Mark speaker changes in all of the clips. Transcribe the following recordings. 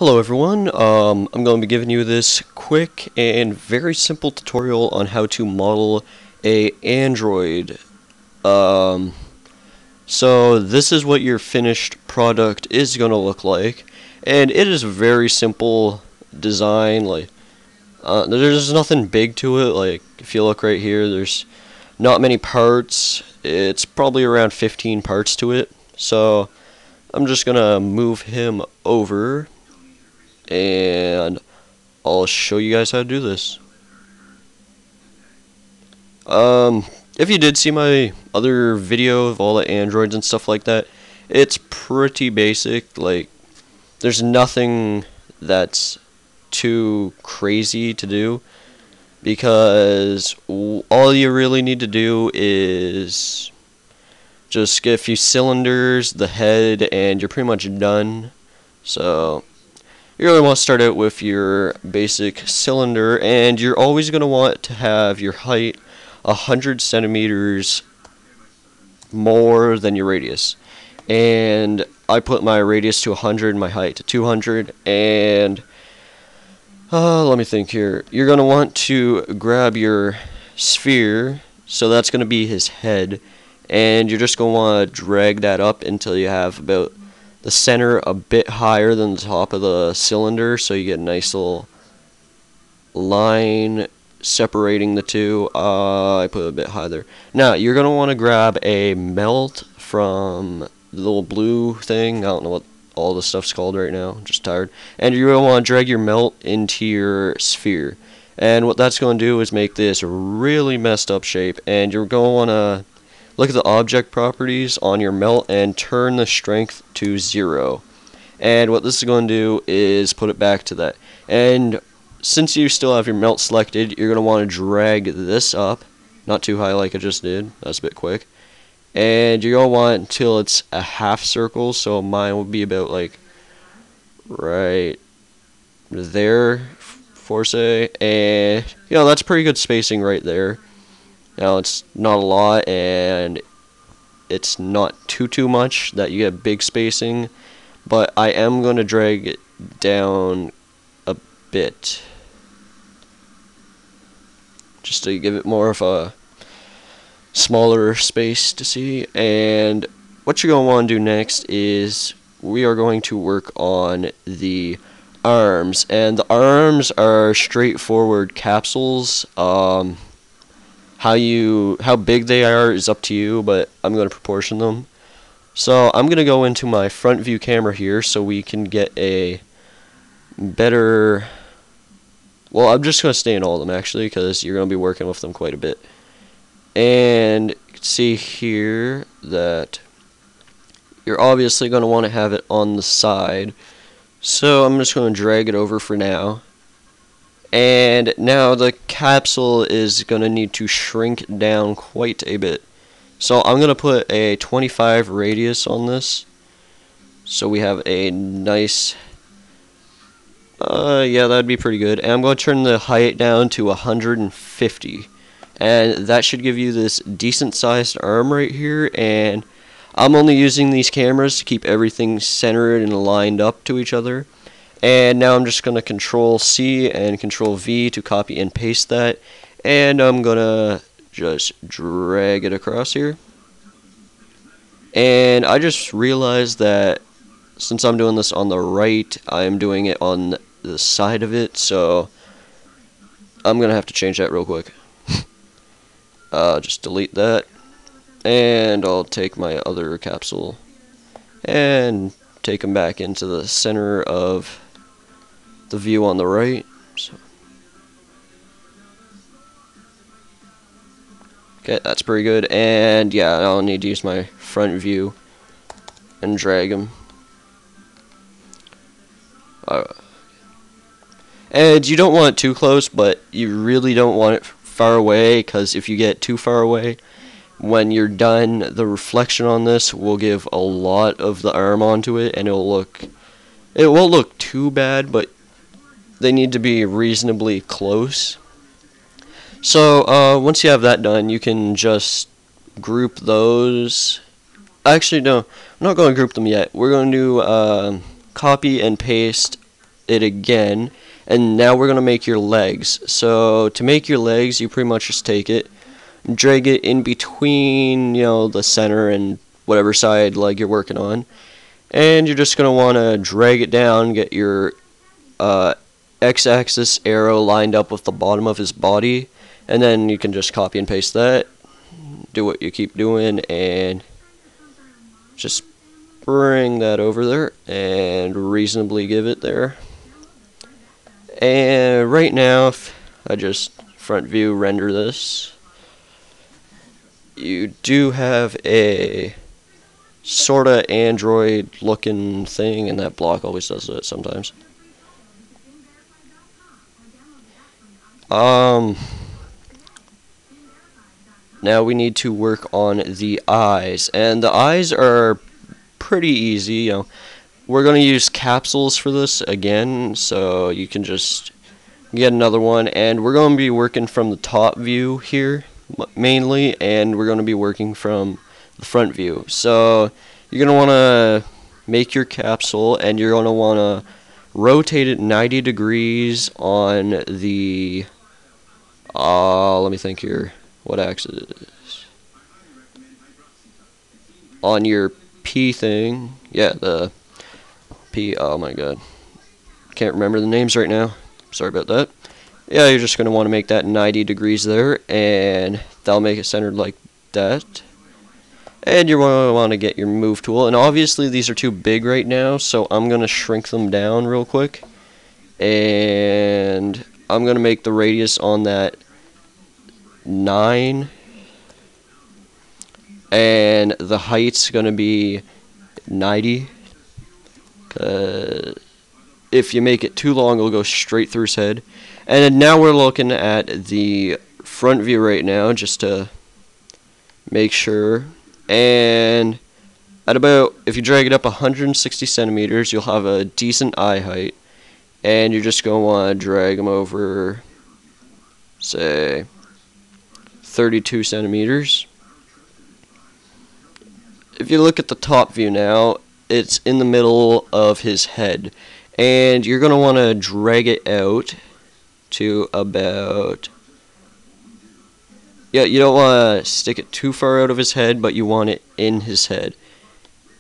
Speaker 1: Hello everyone, I'm going to be giving you this quick and very simple tutorial on how to model a Android. So this is what your finished product is going to look like, and it is a very simple design. There's nothing big to it. Like, if you look right here, there's not many parts. It's probably around 15 parts to it. So I'm just going to move him over and I'll show you guys how to do this. If you did see my other video of all the androids and stuff like that, it's pretty basic. Like, there's nothing that's too crazy to do, because all you really need to do is just get a few cylinders, the head, and you're pretty much done. So you really want to start out with your basic cylinder, and you're always going to want to have your height 100 centimeters more than your radius. And I put my radius to 100, my height to 200, and let me think here. You're going to want to grab your sphere, so that's going to be his head, and you're just going to want to drag that up until you have about the center a bit higher than the top of the cylinder, so you get a nice little line separating the two. I put it a bit higher there. Now you're going to want to grab a melt from the little blue thing. I don't know what all the stuff's called right now, I'm just tired. And you're going to want to drag your melt into your sphere, and what that's going to do is make this really messed up shape. And you're going to want to look at the object properties on your melt and turn the strength to 0. And what this is going to do is put it back to that. And since you still have your melt selected, you're going to want to drag this up, not too high like I just did, that's a bit quick. And you're going to want until it's a half circle, so mine will be about like right there, for say. And you know, that's pretty good spacing right there. Now, it's not a lot, and it's not too much that you get big spacing, but I am going to drag it down a bit just to give it more of a smaller space to see. And what you're going to want to do next is we are going to work on the arms, and the arms are straightforward capsules. How big they are is up to you, but I'm going to proportion them. So I'm going to go into my front view camera here so we can get a better... Well, I'm just going to stay in all of them actually, because you're going to be working with them quite a bit. And you can see here that you're obviously going to want to have it on the side. So I'm just going to drag it over for now. And now the capsule is going to need to shrink down quite a bit. So I'm going to put a 25 radius on this, so we have a nice, yeah, that'd be pretty good. And I'm going to turn the height down to 150. And that should give you this decent sized arm right here. And I'm only using these cameras to keep everything centered and lined up to each other. And now I'm just going to Control C and Control V to copy and paste that. And I'm going to just drag it across here. And I just realized that since I'm doing this on the right, I'm doing it on the side of it. So I'm going to have to change that real quick. Just delete that. And I'll take my other capsule and take them back into the center of the view on the right. So, okay, that's pretty good. And yeah, I'll need to use my front view and drag them. And you don't want it too close, but you really don't want it far away, because if you get too far away, when you're done, the reflection on this will give a lot of the arm onto it, and it won't look too bad, but they need to be reasonably close. So once you have that done, you can just group those. Actually, no, I'm not going to group them yet. We're going to copy and paste it again, and now we're going to make your legs. So to make your legs, you pretty much just take it, drag it in between, you know, the center and whatever side leg you're working on, and you're just going to want to drag it down, get your x-axis arrow lined up with the bottom of his body, and then you can just copy and paste that, do what you keep doing, and just bring that over there and reasonably give it there. And right now, if I just front view render this, you do have a sorta Android looking thing, and that block always does it sometimes. Now we need to work on the eyes, and the eyes are pretty easy. You know, we're going to use capsules for this again, so you can just get another one, and we're going to be working from the top view here mainly, and we're going to be working from the front view. So you're going to want to make your capsule, and you're going to want to rotate it 90 degrees on the let me think here, what axis? On your P thing. Yeah, the P. Oh my god, can't remember the names right now, sorry about that. Yeah, you're just going to want to make that 90 degrees there, and that'll make it centered like that. And you're going to want to get your move tool, and obviously these are too big right now, so I'm going to shrink them down real quick, and I'm going to make the radius on that 9, and the height's going to be 90. If you make it too long, it'll go straight through his head. And then now we're looking at the front view right now, just to make sure. And at about, if you drag it up 160 centimeters, you'll have a decent eye height. And you're just going to want to drag them over, say, 32 centimeters. If you look at the top view now, it's in the middle of his head. And you're going to want to drag it out to about, yeah, you don't want to stick it too far out of his head, but you want it in his head.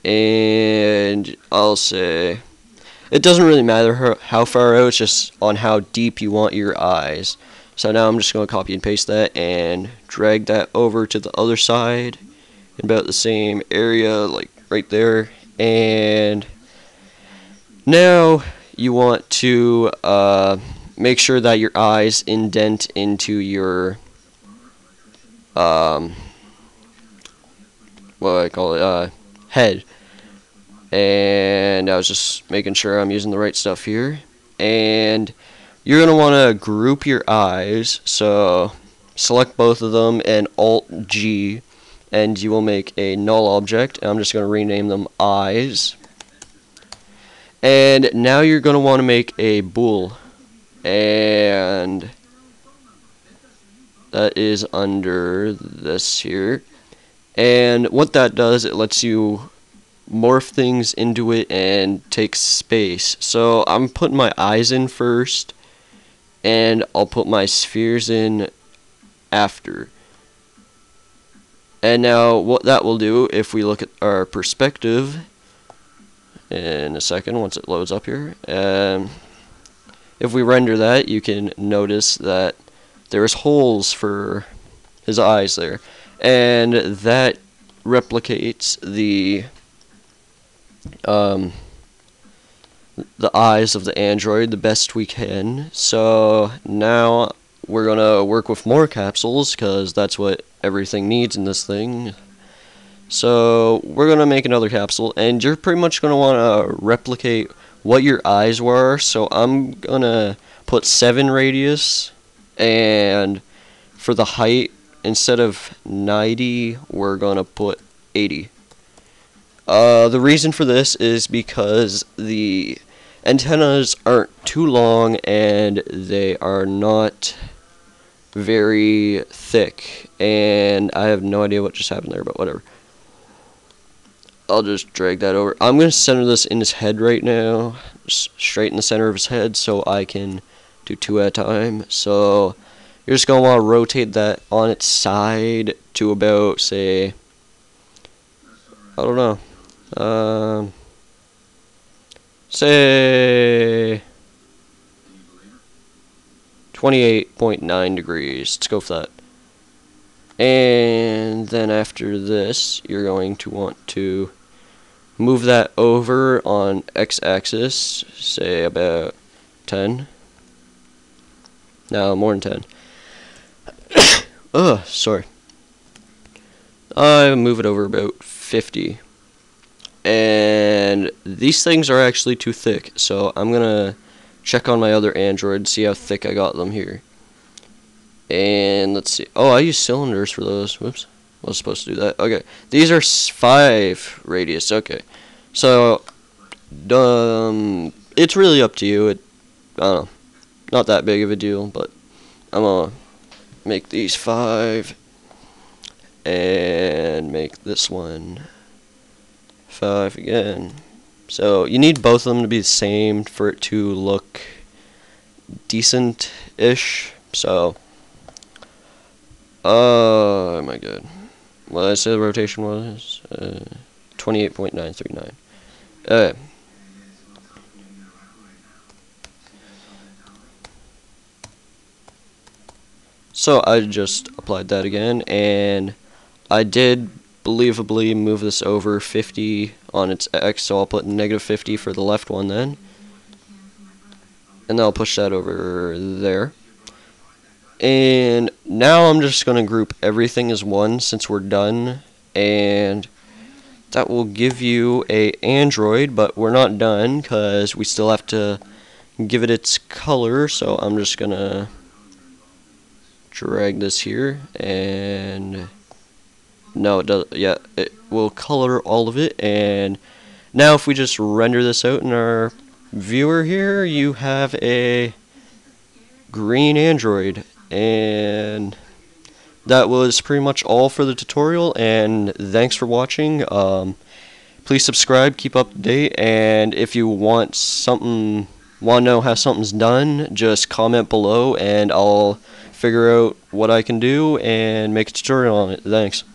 Speaker 1: And I'll say, it doesn't really matter how far out, it's just on how deep you want your eyes. So now I'm just going to copy and paste that and drag that over to the other side in about the same area, like right there. And now you want to make sure that your eyes indent into your what do I call it, head. And I was just making sure I'm using the right stuff here. And you're going to want to group your eyes, so select both of them and Alt G, and you will make a null object. I'm just going to rename them eyes. And now you're going to want to make a bool, and that is under this here. And what that does, it lets you morph things into it and take space. So I'm putting my eyes in first, and I'll put my spheres in after. And now what that will do, if we look at our perspective in a second, once it loads up here, if we render that, you can notice that there's holes for his eyes there, and that replicates the eyes of the android the best we can. So now we're gonna work with more capsules, because that's what everything needs in this thing. So we're gonna make another capsule, and you're pretty much gonna want to replicate what your eyes were. So I'm gonna put 7 radius, and for the height, instead of 90, we're gonna put 80. The reason for this is because the antennas aren't too long, and they are not very thick, and I have no idea what just happened there, but whatever. I'll just drag that over. I'm going to center this in his head right now, straight in the center of his head, so I can do 2 at a time. So you're just going to want to rotate that on its side to about, say, I don't know, say 28.9 degrees. Let's go for that. And then after this, you're going to want to move that over on x-axis, say about 10. No, more than 10. Ugh, sorry. I move it over about 50. And these things are actually too thick, so I'm gonna check on my other Android, see how thick I got them here. And let's see. Oh, I use cylinders for those. Whoops. I was supposed to do that. Okay. These are 5 radius. Okay. So, it's really up to you. I don't know. Not that big of a deal, but I'm gonna make these 5 and make this one 5 again. So, you need both of them to be the same for it to look decent-ish. So, am I good? Well, I said the rotation was 28.939. So I just applied that again, and I did believably move this over 50 on its X, so I'll put -50 for the left one then. And then I'll push that over there. And now I'm just going to group everything as one since we're done, and that will give you a Android, but we're not done because we still have to give it its color. So I'm just going to drag this here, and no, it doesn't. Yeah, it will color all of it. And now if we just render this out in our viewer here, you have a green Android. And that was pretty much all for the tutorial, and thanks for watching. Please subscribe, keep up to date, and if you want to know how something's done, just comment below and I'll figure out what I can do and make a tutorial on it. Thanks.